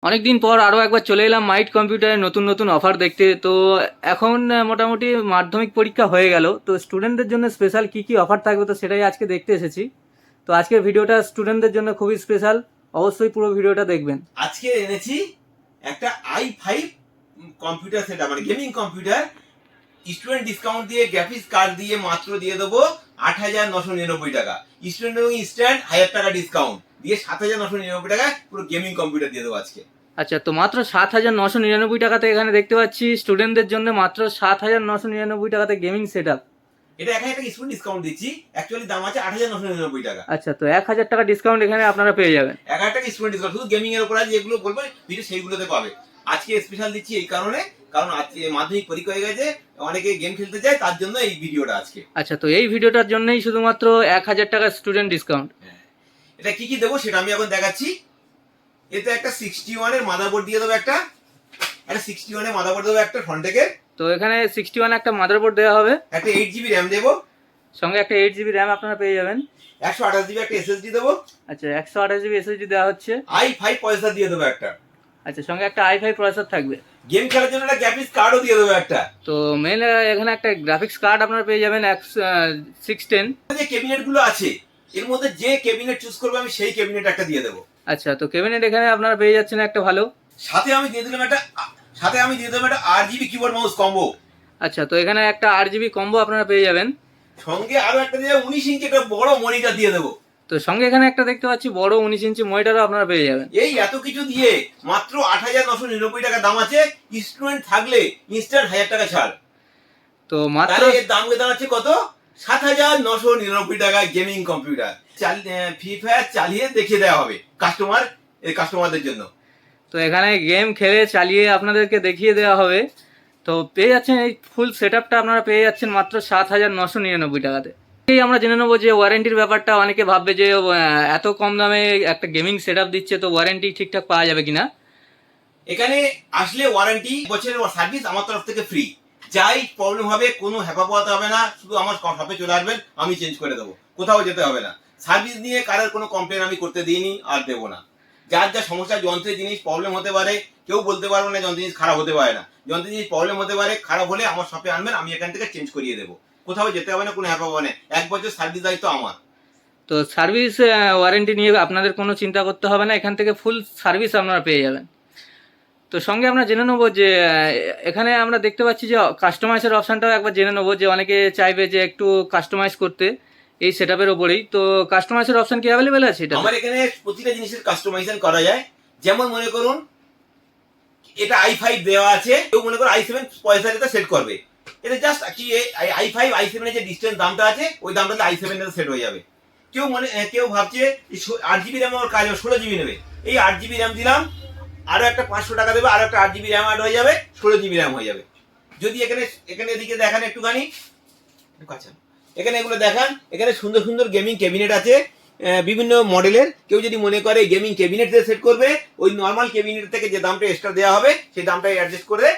অনেকদিন পর আরও একবার চলে এলাম মাইট কম্পিউটারের নতুন নতুন অফার দেখতে। তো এখন মোটামুটি মাধ্যমিক পরীক্ষা হয়ে গেল, তো স্টুডেন্টদের জন্য স্পেশাল কি কি অফার থাকবে তো সেটাই আজকে দেখতে এসেছি। তো আজকের ভিডিওটা স্টুডেন্টদের জন্য খুবই স্পেশাল, অবশ্যই পুরো ভিডিওটা দেখবেন। আজকে এনেছি একটা i5 কম্পিউটার সেট, মানে গেমিং কম্পিউটার। স্টুডেন্ট ডিসকাউন্ট দিয়ে গ্রাফিক্স কার্ড দিয়ে মাত্র দিয়ে দেবো 8,999 টাকা। স্টুডেন্ট এবং স্ট্যান্ড 1000 টাকা ডিসকাউন্ট দিয়ে 7,999 টাকা পুরো গেমিং কম্পিউটার দিয়ে দেবো আজকে। আচ্ছা, তো মাত্র 7,999 টাকাতে এখানে দেখতে পাচ্ছি স্টুডেন্টদের জন্য মাত্র 7,999 টাকাতে গেমিং সেট আপ। এটা 1000 টাকা স্টুডেন্ট ডিসকাউন্ট দিচ্ছি, অ্যাকচুয়ালি দাম আছে 8,999 টাকা। আচ্ছা, তো 1,000 টাকা ডিসকাউন্ট এখানে আপনারা পেয়ে যাবেন। 1000 টাকা স্টুডেন্ট ডিসকাউন্ট শুধু গেমিং এর উপর আছে, যেগুলো বলবো ভিডিও সেইগুলোতে পাবে। আজকে স্পেশাল দিচ্ছি এই কারণে, কারণ আজকে মাধ্যমিক পরীক্ষা হয়ে গেছে, অনেকে গেম খেলতে চায়, তার জন্য এই ভিডিওটা আজকে। আচ্ছা, তো এই ভিডিওটার জন্যই শুধুমাত্র 1,000 টাকা স্টুডেন্ট ডিসকাউন্ট। এটা কি কি দেবো সেটা আমি এখন দেখাচ্ছি। এতে একটা 61 এর মাদারবোর্ড দিয়ে দেবো, একটা 61 এর মাদারবোর্ড দেবো একটা ফ্রন্টেকের। তো এখানে 61 একটা মাদারবোর্ড দেওয়া হবে, একটা 8 জিবি র্যাম দেবো, সঙ্গে একটা 8 জিবি র্যাম আপনারা পেয়ে যাবেন। 128 জিবি একটা এসএসডি দেবো। আচ্ছা, 128 জিবি এসএসডি দেওয়া হচ্ছে। i5 প্রসেসর দিয়ে দেবো একটা। আচ্ছা, সঙ্গে একটা i5 প্রসেসর থাকবে। গেম খেলার জন্য একটা গ্রাফিক্স কার্ডও দিয়ে দেবো একটা। তো মেন এখানে একটা গ্রাফিক্স কার্ড আপনারা পেয়ে যাবেন 610। যে ক্যাবিনেট গুলো আছে এর মধ্যে যে ক্যাবিনেট চুজ করবে আমি সেই ক্যাবিনেট একটা দিয়ে দেবো। আচ্ছা, তো ক্যাবিনেট এখানে আপনারা পেয়ে যাচ্ছেন একটা ভালো। সাথে আমি দিয়ে দিলাম একটা 8 জিবি কিবোর্ড মাউস কম্বো। আচ্ছা, তো এখানে একটা 8 জিবি কম্বো আপনারা পেয়ে যাবেন। সঙ্গে আরো একটা দিয়ে 19 ইঞ্চি একটা বড় মনিটর দিয়ে দেবো। তো সঙ্গে এখানে একটা দেখতে পাচ্ছি বড় 19 ইঞ্চি মনিটরও আপনারা পেয়ে যাবেন। এই এত কিছু দিয়ে মাত্র 8,999 টাকা দাম আছে। স্টুডেন্ট থাকলে ইনস্ট্যান্ট 1000 টাকা ছাড়। তো মাত্র এর দাম দাঁড়াচ্ছে কত? 7,999 টাকা গেমিং কম্পিউটার। ফ্রি ফায়ার চালিয়ে দেখিয়ে দেওয়া হবে কাস্টমারদের জন্য। তো এখানে গেম খেলে চালিয়ে আপনাদেরকে দেখিয়ে দেওয়া হবে। তো পেয়ে যাচ্ছেন এই ফুল সেট আপটা আপনারা পেয়ে যাচ্ছেন মাত্র 7,999 টাকাতে। এই আমরা জেনে নেবো যে ওয়ারেন্টির ব্যাপারটা। অনেকে ভাববে যে এত কম দামে একটা গেমিং সেট আপ দিচ্ছে, তো ওয়ারেন্টি ঠিকঠাক পাওয়া যাবে কিনা। এখানে আসলে ওয়ারেন্টি বছরের সার্ভিস আমার তরফ থেকে ফ্রি। যাই প্রবলেম হবে কোনো হ্যাপা পোহাতে হবে না, শুধু আমার শপে চলে আসবেন, আমি চেঞ্জ করে দেবো, কোথাও যেতে হবে না। সার্ভিস নিয়ে কারোর কোনো কমপ্লেন আমি করতে দিইনি আর দেবো না। যার যা সমস্যা, যন্ত্রের জিনিস প্রবলেম হতে পারে, কেউ বলতে পারবে না যন্ত্রের জিনিস খারাপ হতে পারে না। যন্ত্রের জিনিস প্রবলেম হতে পারে, খারাপ হলে আমার শপে আনবেন, আমি এখান থেকে চেঞ্জ করিয়ে দেবো, কোথাও যেতে হবে না, কোনো হ্যাপা হবে না। 1 বছর সার্ভিস দায়িত্ব আমার। তো সার্ভিস ওয়ারেন্টি নিয়ে আপনাদের কোনো চিন্তা করতে হবে না, এখান থেকে ফুল সার্ভিস আপনারা পেয়ে যাবেন। তো সঙ্গে আমরা জেনে নেবো যে এখানে আমরা দেখতে পাচ্ছি যে কাস্টমাইজের অপশানটাও একবার জেনে নেবো, যে অনেকে চাইবে যে একটু কাস্টমাইজ করতে এই সেট আপের ওপরেই। তো কাস্টমাইজের অপশান কি অ্যাভেলেবেল আছে এটা? আমার এখানে প্রতিটা জিনিসের কাস্টমাইজেশন করা যায়। যেমন মনে করুন এটা i5 দেওয়া আছে, কেউ মনে করুন i7 পয়সাটা সেট করবে, এটা জাস্ট কি i5 i7 এর যে ডিসটেন্স দামটা আছে ওই দামটাতে i7 এর সেট হয়ে যাবে। কেউ ভাবছে 8 জিবি র্যাম আমার কাজ 16 জিবি নেবে, এই 8 জিবি র্যাম দিলাম, আরো একটা 500 টাকা দেবে, আরো একটা 8 জিবি র্যাম অ্যাড হয়ে যাবে, 16 জিবি র্যাম হয়ে যাবে। যদি এখানে এদিকে দেখান একটুখানি, এখানে এগুলো দেখান, এখানে সুন্দর সুন্দর গেমিং ক্যাবিনেট আছে বিভিন্ন মডেলের। কেউ যদি মনে করে গেমিং ক্যাবিনেট দিয়ে সেট করবে, ওই নর্মাল ক্যাবিনেট থেকে যে দামটা এক্সট্রা দেওয়া হবে সেই দামটা অ্যাডজাস্ট করে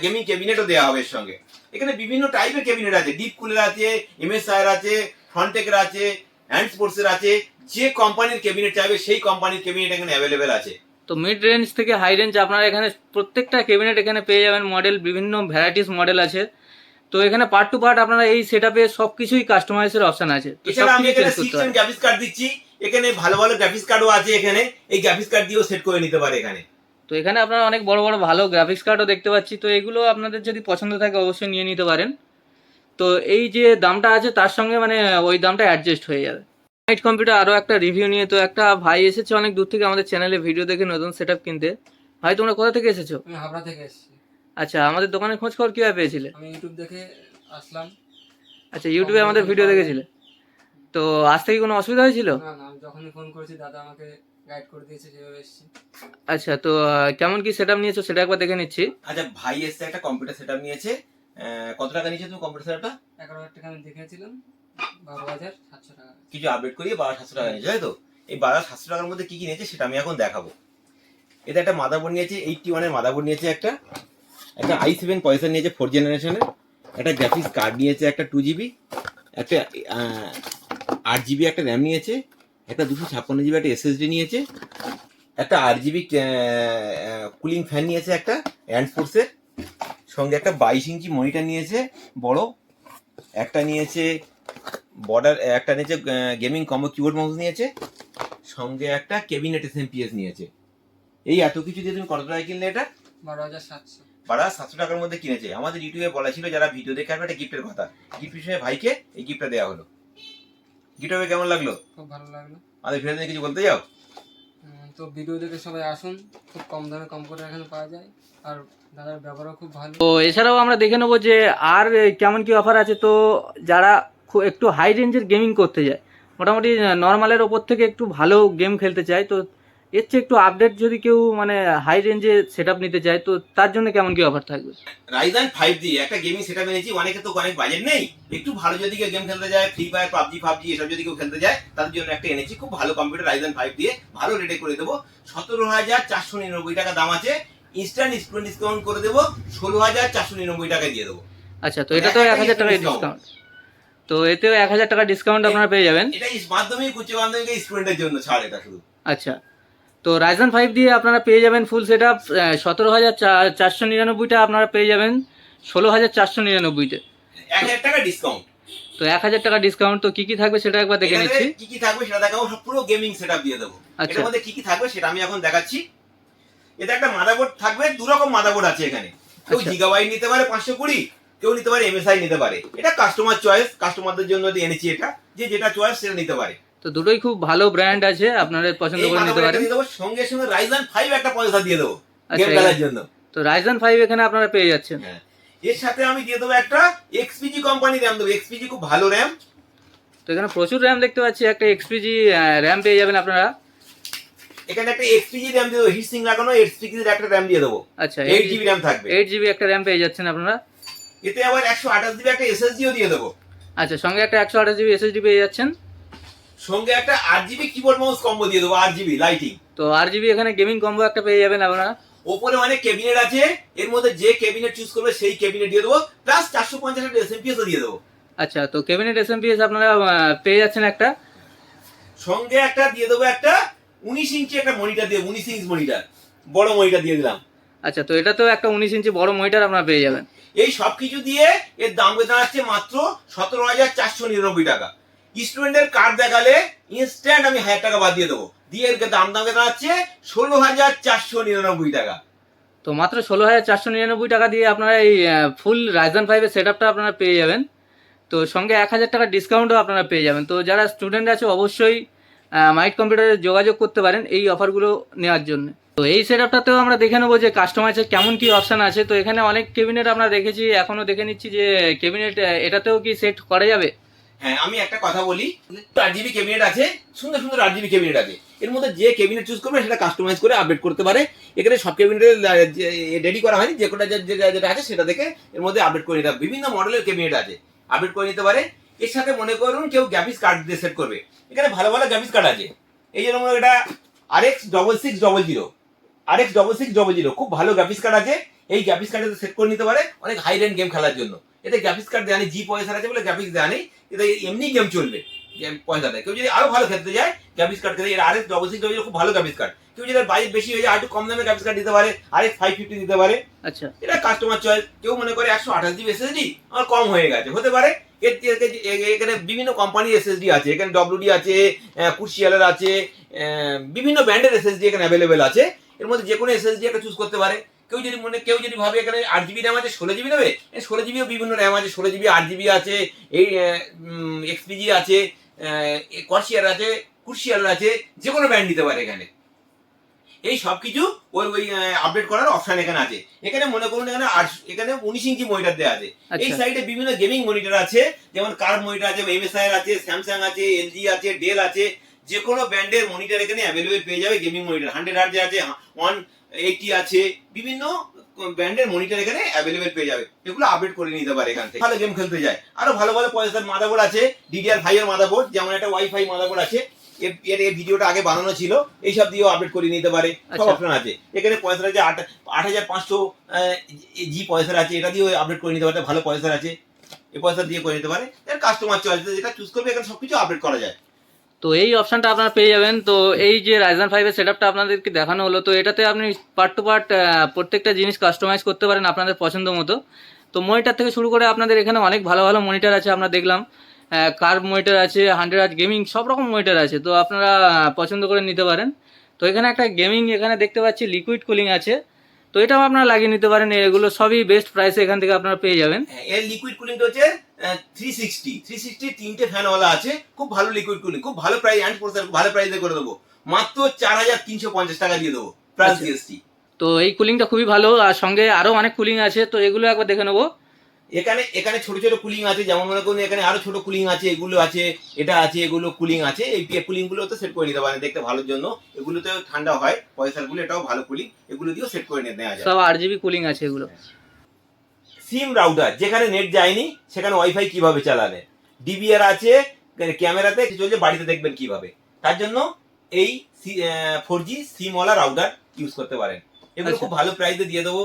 গেমিং ক্যাবিনেটও দেওয়া হবে এর সঙ্গে। এখানে বিভিন্ন টাইপের ক্যাবিনেট আছে, ডিপ কুলার আছে, এমএসআইআর আছে, ফ্রন্টেকের আছে, হ্যান্ড স্পোর্টসের আছে। যে কোম্পানির ক্যাবিনেট চাইবে সেই কোম্পানির ক্যাবিনেট এখানে অ্যাভেলেবেল আছে। তো মিড রেঞ্জ থেকে হাই রেঞ্জ আপনারা এখানে প্রত্যেকটা ক্যাবিনেট এখানে পেয়ে যাবেন। মডেল বিভিন্ন ভ্যারাইটিস মডেল আছে। তো এখানে পার্ট টু পার্ট আপনারা এই সেটআপে সবকিছুই কাস্টমাইজের অপশন আছে। এছাড়া আমি এখানে 6 গ্রাফিক্স কার্ড দিচ্ছি, এখানে ভালো ভালো গ্রাফিক্স কার্ডও আছে, এখানে এই গ্রাফিক্স কার্ড দিয়েও সেট করে নিতে পারে এখানে। তো এখানে আপনারা অনেক বড় বড় ভালো গ্রাফিক্স কার্ডও দেখতে পাচ্ছি। তো এগুলো আপনাদের যদি পছন্দ থাকে অবশ্যই নিয়ে নিতে পারেন। তো এই যে দামটা আছে তার সঙ্গে মানে ওই দামটা অ্যাডজাস্ট হয়ে যাবে। মাইট কম্পিউটার আরও একটা রিভিউ নিয়ে। তো একটা ভাই এসেছে অনেক দূর থেকে আমাদের চ্যানেলে ভিডিও দেখে নতুন সেটআপ কিনতে। ভাই, তোমরা কোথা থেকে এসেছো? আমি হাবড়া থেকে এসেছি। আচ্ছা, আমাদের দোকানের খোঁজ খবর কীভাবে পেয়েছিলে? আমি ইউটিউব দেখে আসলাম। আচ্ছা, ইউটিউবে আমাদের ভিডিও দেখেছিলে। তো আসতে কি কোনো অসুবিধা হয়েছিল? না না, আমি যখনই ফোন করেছি দাদা আমাকে গাইড করে দিয়েছে, যেভাবে এসেছি। আচ্ছা, তো কেমন কি সেটআপ নিয়েছো সেটা একবার দেখে নিচ্ছি। আচ্ছা, ভাই এসছে একটা কম্পিউটার সেটআপ নিয়েছে। কত টাকা নিয়েছে তুমি কম্পিউটার সেটআপটা? 11,000 টাকা আমি দেখেছিলাম, 12,700 টাকা। কিছু আপডেট করিয়ে 12,700 টাকা নিয়েছে, তাই তো? এই 12,700 টাকার মধ্যে কি কি নিয়েছে সেটা আমি এখন দেখাবো। এটা একটা মাদারবোর্ড নিয়েছে, 81 এর মাদারবোর্ড নিয়েছে, একটা i7 প্রসেসর নিয়েছে 4 জেনারেশনের, একটা গ্রাফিক্স কার্ড নিয়েছে একটা 2 জিবি, একটা 8 জিবি একটা র্যাম নিয়েছে, একটা 256 জিবি একটা এসএসডি নিয়েছে, একটা RGB কুলিং ফ্যান নিয়েছে, একটা হ্যান্ড ফোর্সের, সঙ্গে একটা 22 ইঞ্চি মনিটর নিয়েছে বড়, একটা নিয়েছে বর্ডার, একটা নিয়েছে গেমিং কম্বো কিবোর্ড মাউস নিয়েছে, সঙ্গে একটা ক্যাবিনেট SMPS নিয়েছে। এই এত কিছু দিয়ে তুমি কত টাকায় কিনলে এটা? 12,700। 12,700 টাকার মধ্যে কিনেছে। আমাদের ইউটিউবে বলা ছিল যারা ভিডিও দেখে আসবে একটা গিফটের কথা, গিফট হিসেবে ভাইকে এই গিফটটা দেওয়া হলো। গিফট কেমন লাগলো? খুব ভালো লাগলো। আমাদের ভিডিও নিয়ে কিছু বলতে যাও? তো ভিডিও দেখে সবাই আসুন, খুব কম দামে কম্পিউটার এখানে পাওয়া যায়, আর দাদার ব্যবহারও খুব ভালো। তো এছাড়াও আমরা দেখে নেবো যে আর কেমন কি অফার আছে। তো যারা একটু হাই রেঞ্জের গেমিং করতে যায়, মোটামুটি নর্মালের ওপর থেকে একটু ভালো গেম খেলতে চায়, তো এর চেয়ে একটু আপডেট যদি কেউ মানে হাই রেঞ্জে সেট আপ নিতে চায়, তো তার জন্য কেমন কি অফার থাকবে? রাইজেন 5 দিয়ে একটা গেমিং সেটআপ এনেছি। অনেকে তো অনেক বাজেট নেই, একটু ভালো যদি কেউ গেম খেলতে যায়, ফ্রি ফায়ার, পাবজি এসব যদি কেউ খেলতে যায়, তাদের জন্য একটা এনেছি খুব ভালো কম্পিউটার, রাইজেন 5 দিয়ে ভালো রেটে করে দেবো। 17,499 টাকা দাম আছে, ইনস্ট্যান্ট স্টুডেন্ট ডিসকাউন্ট করে দেবো, 16,499 টাকায় দিয়ে দেবো। আচ্ছা, তো এটা তো 1,000 টাকা ডিসকাউন্ট, তো এতেও 1,000 টাকা ডিসকাউন্ট আপনারা পেয়ে যাবেন। এটা মাধ্যমিক উচ্চ মাধ্যমিক স্টুডেন্টের জন্য ছাড় এটা শুধু। আচ্ছা, তো রাইজেন 5 দিয়ে আপনারা পেয়ে যাবেন ফুল সেট আপ 17,499 আপনারা পেয়ে যাবেন 16,499-তে, 1,000 টাকা ডিসকাউন্ট। তো 1,000 টাকা ডিসকাউন্ট। তো কি কি থাকবে সেটা একবার দেখে নিচ্ছি। কি কি থাকবে সেটা দেখাবো, সব পুরো গেমিং সেটআপ দিয়ে দেবো। আচ্ছা। এর মধ্যে কি কি থাকবে সেটা আমি এখন দেখাচ্ছি। এটা একটা মাদারবোর্ড থাকবে, দু রকম মাদারবোর্ড আছে এখানে। কেউ আচ্ছা। জিগাবাইট নিতে পারে 520, কেউ নিতে পারে MSI নিতে পারে। এটা কাস্টমার চয়েস, কাস্টমারদের জন্য এনেছি এটা, যে যেটা চয়েস সেটা নিতে পারে। তো দুটোই খুব ভালো ব্র্যান্ড আছে, আপনারা পছন্দ এই করে নিতে মাদারবোর্ডটা পারেন। দিয়ে দেবো, সঙ্গে সঙ্গে রাইজেন 5 একটা পয়সা দিয়ে দেবো আচ্ছা, গেম খেলার জন্য। তো রাইজেন 5 এখানে আপনারা পেয়ে যাচ্ছেন। হ্যাঁ, এর সাথে আমি দিয়ে দেবো একটা XPG কোম্পানি র্যাম দেবো। XPG খুব ভালো র্যাম। তো এখানে প্রচুর র্যাম দেখতে পাচ্ছি, একটা XPG র্যাম পেয়ে যাবেন আপনারা। এখানে একটা XPG র্যাম দিয়ে দেবো, হিট সিং লাগানো XPG এর একটা র্যাম দিয়ে দেবো। আচ্ছা, 8GB র্যাম থাকবে। 8GB একটা র্যাম পেয়ে যাচ্ছেন আপনারা। এতে আবার 128GB একটা SSDও দিয়ে দেবো। আচ্ছা, সঙ্গে একটা 128GB SSD পেয়ে যাচ্ছেন, সঙ্গে একটা 8GB কিবোর্ড মাউস কম্বো দিয়ে দেবো, 8GB লাইটিং। তো 8GB এখানে গেমিং কম্বো একটা পেয়ে যাবেন আপনারা। ওপরে অনেক ক্যাবিনেট আছে, এর মধ্যে যে ক্যাবিনেট চুজ করবে সেই ক্যাবিনেট দিয়ে দেবো, প্লাস 450 একটা SMPS ও দিয়ে দেবো। আচ্ছা, তো ক্যাবিনেট SMPS আপনারা পেয়ে যাচ্ছেন একটা। সঙ্গে একটা দিয়ে দেবো একটা 19 ইঞ্চি একটা মনিটর দিয়ে, 19 ইঞ্চ মনিটর, বড় মনিটর দিয়ে দিলাম। আচ্ছা, তো এটা তো একটা 19 ইঞ্চি বড় মনিটর আপনারা পেয়ে যাবেন। এই সব কিছু দিয়ে এর দাম দাঁড়াচ্ছে মাত্র 17,499 টাকা। স্টুডেন্টের কার্ড দেখালে ইনস্ট্যান্ট আমি 1,000 টাকা বাদ দিয়ে দেবো, দিয়ে এর দাম দাঁড়াচ্ছে 16,499 টাকা। তো মাত্র 16,499 টাকা দিয়ে আপনারা এই ফুল রাইজেন 5 এর সেট আপটা আপনারা পেয়ে যাবেন। তো সঙ্গে 1,000 টাকা ডিসকাউন্টও আপনারা পেয়ে যাবেন। তো যারা স্টুডেন্ট আছে অবশ্যই মাইট কম্পিউটারে যোগাযোগ করতে পারেন এই অফারগুলো নেওয়ার জন্য। তো এই সেট আপটাতেও আমরা দেখে নেবো যে কাস্টমাইজের কেমন কি অপশান আছে। তো এখানে অনেক ক্যাবিনেট আমরা দেখেছি, এখনও দেখে নিচ্ছি যে ক্যাবিনেট এটাতেও কি সেট করা যাবে। হ্যাঁ, আমি একটা কথা বলি, 8GB ক্যাবিনেট আছে, সুন্দর সুন্দর 8GB ক্যাবিনেট আছে। এর মধ্যে যে ক্যাবিনেট চুজ করবে সেটা কাস্টমাইজ করে আপডেট করতে পারে। এখানে সব ক্যাবিনেটে রেডি করা হয়নি, যে কোটা যেটা আছে সেটা দেখে এর মধ্যে আপডেট করে নিতে হবে। বিভিন্ন মডেলের ক্যাবিনেট আছে, আপডেট করে নিতে পারে। এর সাথে মনে করুন কেউ গ্রাফিক্স কার্ড দিয়ে সেট করবে, এখানে ভালো ভালো গ্রাফিক্স কার্ড আছে। এই যেরকম এটা RX 6600, RX 6600 খুব ভালো গ্রাফিক্স কার্ড আছে। এই গ্রাফিক্স কার্ডে সেট করে নিতে পারে অনেক হাই রেন্ড গেম খেলার জন্য। এতে গ্রাফিক্স কার্ড দেওয়া নেই, জি পয়সা আছে বলে গ্রাফিক্স দেওয়া নেই, এতে এমনি গেম চলবে গেম পয়সা দেয়। কেউ যদি আরো ভালো খেলতে যায় গ্রাফিক্স কার্ড খেলে, এর RX 6600 খুব ভালো গ্রাফিক্স কার্ড। কেউ যদি বাজেট বেশি হয়ে যায় আর একটু কম দামে গ্রাফিক্স কার্ড দিতে পারে, RX 550 দিতে পারে। আচ্ছা, এটা কাস্টমার চয়েস। কেউ মনে করে 128GB SSD আমার কম হয়ে গেছে, হতে পারে। এখানে বিভিন্ন কোম্পানির SSD আছে, এখানে WD আছে, কুশিয়ালের আছে, বিভিন্ন ব্র্যান্ডের SSD এখানে অ্যাভেলেবেল আছে। এর মধ্যে যে কোনো SSD একটা চুজ করতে পারে। কেউ যদি ভাবে এখানে 8GB র্যাম আছে, 16GB নেবে, 16GBও বিভিন্ন র্যাম আছে, 16GB 8GB আছে, এই XPG আছে, কর্সিয়ার আছে, কুশিয়ালের আছে, যে কোনো ব্র্যান্ড নিতে পারে এখানে। এই সব কিছু ওই আপডেট করার অপশন এখানে আছে। এখানে মনে করুন এখানে 19 ইঞ্চি মনিটর দেওয়া আছে। এই সাইডে বিভিন্ন গেমিং মনিটর আছে, যেমন কার্ভ মনিটর আছে, MSI আছে, স্যামসাং আছে, LG আছে, ডেল আছে। যে কোনো ব্র্যান্ডের মনিটর এখানে অ্যাভেলেবেল পেয়ে যাবে। গেমিং মনিটর 100 হার্জ আছে, 180 আছে, বিভিন্ন ব্র্যান্ডের মনিটর এখানে অ্যাভেলেবেল পেয়ে যাবে। এগুলো আপডেট করে নিতে পারে এখান থেকে। ভালো গেম খেলতে যায়, আরো ভালো ভালো পয়সার মাদারবোর্ড আছে, DDR5 এর মাদারবোর্ড, যেমন একটা ওয়াইফাই মাদারবোর্ড আছে, এর ভিডিওটা আগে বানানো ছিল, এইসব দিয়েও আপডেট করে নিতে পারে। সব অপশন আছে এখানে। পয়সা আছে 8,500 জি পয়সা আছে, এটা দিয়েও আপডেট করে নিতে পারে। ভালো পয়সা আছে, এই পয়সা দিয়ে করে নিতে পারে। এর কাস্টমার চয়েস, যেটা চুজ করবে এখানে সবকিছু আপডেট করা যায়। তো এই অপশানটা আপনারা পেয়ে যাবেন। তো এই যে রাইজেন 5 এর সেটআপটা আপনাদেরকে দেখানো হলো, তো এটাতে আপনি পার্ট টু পার্ট প্রত্যেকটা জিনিস কাস্টমাইজ করতে পারেন আপনাদের পছন্দ মতো। তো মনিটর থেকে শুরু করে আপনাদের এখানে অনেক ভালো ভালো মনিটর আছে, আমরা দেখলাম কার্ভ মনিটর আছে, 100 গেমিং, সব রকম মনিটর আছে, তো আপনারা পছন্দ করে নিতে পারেন। তো এখানে একটা গেমিং এখানে দেখতে পাচ্ছি লিকুইড কুলিং আছে, তো এটাও আপনারা লাগিয়ে নিতে পারেন। এগুলো সবই বেস্ট প্রাইসে এখান থেকে আপনারা পেয়ে যাবেন। এর লিকুইড কুলিংটা হচ্ছে 360 তিনটে ফ্যানওয়ালা আছে, খুব ভালো লিকুইড কুলিং, খুব ভালো প্রাইস অ্যান্ড প্রসেসর ভালো প্রাইসে করে দেবো, মাত্র 4350 টাকা দিয়ে দেবো প্লাস আচ্ছা। জিএসটি। তো এই কুলিংটা খুবই ভালো, আর সঙ্গে আরও অনেক কুলিং আছে, তো এগুলো একবার দেখে নেবো। এখানে ছোট ছোট কুলিং আছে, যেমন মনে করুন এখানে আরো ছোট কুলিং আছে, এগুলো আছে, এটা আছে, এগুলো কুলিং আছে। এই কুলিং গুলো তো সেট করে নিতে পারেন দেখতে ভালোর জন্য, এগুলোতে ঠান্ডা হয় পয়সার গুলো, এটাও ভালো কুলিং, এগুলো দিয়েও সেট করে নেওয়া যায়। সব 8GB কুলিং আছে এগুলো। সিম রাউটার, যেখানে নেট যায়নি সেখানে ওয়াইফাই কিভাবে চালাবে, ডিবিআর আছে, ক্যামেরাতে চলছে, বাড়িতে দেখবেন কিভাবে, তার জন্য এই 4G সিমওয়ালা রাউটার ইউজ করতে পারেন। এগুলো আচ্ছা। খুব ভালো প্রাইসে দিয়ে দেবো,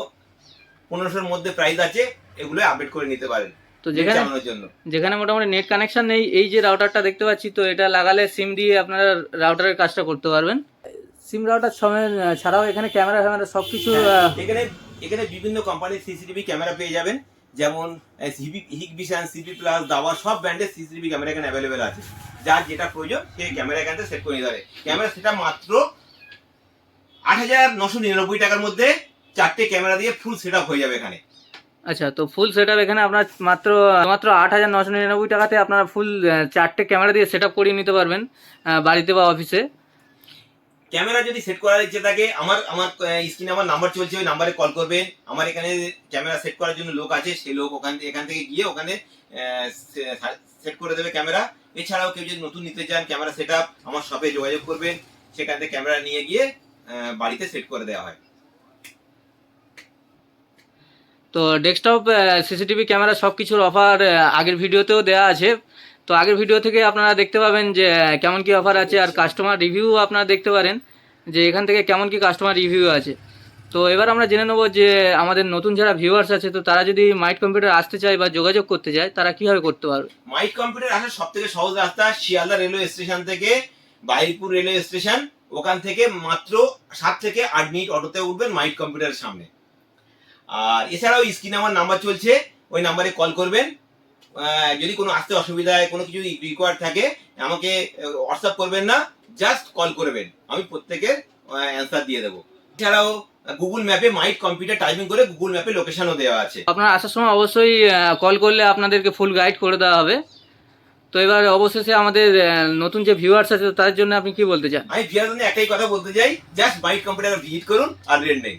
1500-র মধ্যে প্রাইস আছে, এগুলো আপডেট করে নিতে পারেন তো নেট যেখানে চালানোর জন্য। যেখানে মোটামুটি নেট কানেকশন নেই, এই যে রাউটারটা দেখতে পাচ্ছি, তো এটা লাগালে সিম দিয়ে আপনারা রাউটারের কাজটা করতে পারবেন। সিম রাউটার ছাড়াও এখানে ক্যামেরা ফ্যামেরা সব কিছু এখানে বিভিন্ন কোম্পানির সিসিটিভি ক্যামেরা পেয়ে যাবেন, যেমন হিগবিশন, সিপি প্লাস, দাওয়া, সব ব্র্যান্ডের সিসিটিভি ক্যামেরা এখানে অ্যাভেলেবেল আছে। যার যেটা প্রয়োজন সেই ক্যামেরা এখান থেকে সেট করে নিতে পারে। ক্যামেরা সেটা মাত্র 8999 টাকার মধ্যে 4টে ক্যামেরা দিয়ে ফুল সেট আপ হয়ে যাবে এখানে। আচ্ছা, তো ফুল সেট আপ এখানে আপনার মাত্র 8999 টাকাতে আপনারা ফুল 4টে ক্যামেরা দিয়ে সেট আপ করিয়ে নিতে পারবেন বাড়িতে বা অফিসে। ক্যামেরা যদি সেট করার ইচ্ছে থাকে, আমার স্ক্রিনে আমার নাম্বার চলছে, ওই নাম্বারে কল করবেন। আমার এখানে ক্যামেরা সেট করার জন্য লোক আছে, সেই লোক এখান থেকে গিয়ে ওখানে সেট করে দেবে ক্যামেরা। এছাড়াও কেউ যদি নতুন নিতে চান ক্যামেরা সেট আপ, আমার শপে যোগাযোগ করবেন, সেখান থেকে ক্যামেরা নিয়ে গিয়ে বাড়িতে সেট করে দেওয়া হয়। তো ডেস্কটপ সিসিটিভি ক্যামেরা সব কিছুর অফার আগের ভিডিওতেও দেওয়া আছে, তো আগের ভিডিও থেকে আপনারা দেখতে পাবেন যে কেমন কি অফার আছে, আর কাস্টমার রিভিউ আপনারা দেখতে পারেন যে এখান থেকে কেমন কি কাস্টমার রিভিউ আছে। তো এবার আমরা জেনে নেবো যে আমাদের নতুন যারা ভিউয়ার্স আছে, তো তারা যদি মাইট কম্পিউটার আসতে চায় বা যোগাযোগ করতে চায়, তারা কিভাবে করতে পারবে? মাইট কম্পিউটার আসার সব থেকে সহজ রাস্তা শিয়ালদা রেলওয়ে স্টেশন থেকে বাইরপুর রেলওয়ে স্টেশন, ওখান থেকে মাত্র 7 থেকে 8 মিনিট অটোতে উঠবেন মাইট কম্পিউটারের সামনে। আর এছাড়াও স্ক্রিনে আমার নাম্বার চলছে, ওই নাম্বারে কল করবেন। যদি কোনো আসতে অসুবিধা হয়, কোনো কিছু রিকোয়ার্ড থাকে, আমাকে হোয়াটসঅ্যাপ করবেন না, জাস্ট কল করবেন, আমি প্রত্যেকের অ্যান্সার দিয়ে দেবো। এছাড়াও গুগল ম্যাপে মাইট কম্পিউটার টাইপিং করে গুগল ম্যাপে লোকেশনও দেওয়া আছে। আপনারা আসার সময় অবশ্যই কল করলে আপনাদেরকে ফুল গাইড করে দেওয়া হবে। তো এবার অবশেষে আমাদের নতুন যে ভিউয়ার্স আছে, তাদের জন্য আপনি কি বলতে চান? আমি ভিয়ার জন্য একটাই কথা বলতে চাই, জাস্ট মাইট কম্পিউটার ভিজিট করুন আর রেন্ট নেই।